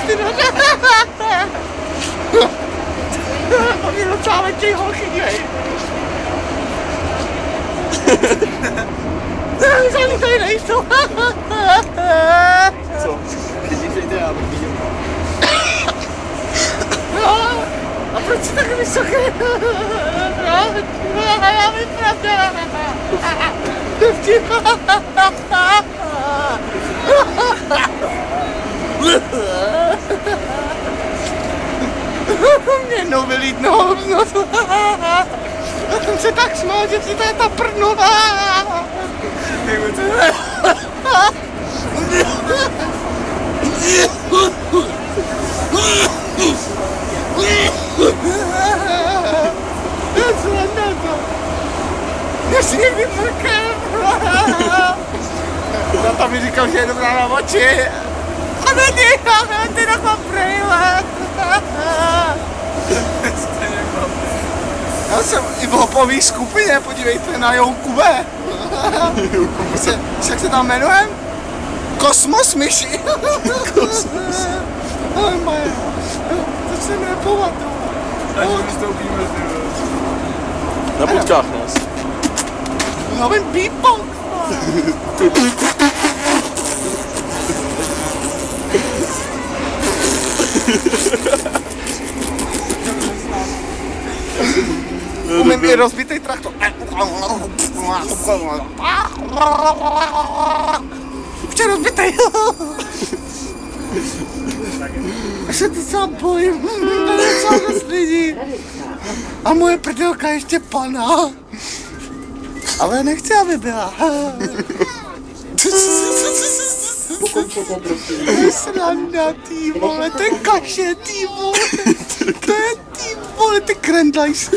ty oni docela letí holky, dívej. Žádný tady nejsou. Co? Vidíte, já bych viděl. A proč jsi tak vysoký? Já bych pravda. To je vtip. Mě jednou vylítnou z nosu. Já jsem se tak smál, že si táta prdnul. Ještě někdy mrkem. Táta mi říkal, že je dobrá na oči. A není, ty na to brýle. Já jsem i v hopový skupině, podívejte na Jonku B. Jak se tam jmenujem? Kosmos myši. Kosmos. Ale moje, to jsem nepamatuju. Takže vystoupíme z něho. Na budkách nás. Já vím beatbox. Umím i rozbitej traktor. Už je rozbitej. Až se ty sám bojím. Tady je celá dost lidí. A moje prdelka ještě paná. Ale nechci, aby byla. Sranda, ty vole, to je kaše, ty vole. To je ty vole, ty krendlajs.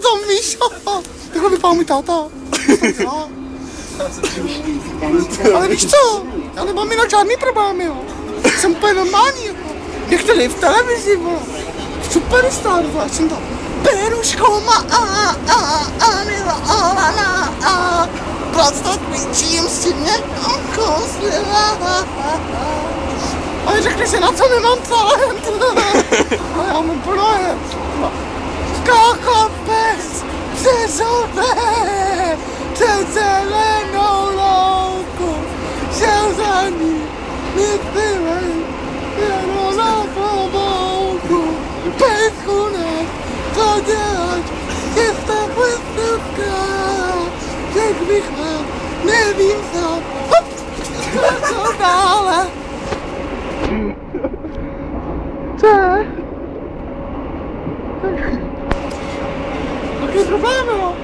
To Míšo. Takhle vypadá můj táta. Ale víš co? Já nemám jinak žádný problémy, jo. Jsem úplně normální, jako. Jak to je v televizi, vole. Superstar, vole, jsem tam. Peruško má Anila Alana Plastat míčím si mě kouzlila. Ale řekli si, na co nemám talent. A já mám plné. Skákat pes přes obé, přes zelenou louku. Šel za ní, mytliwej, jenom na pobouku. Pejsku ne, co dělat, je v takhle stovka. Jak bych mal, nevím sám. Co dále? Co je? Jaký problém, jo?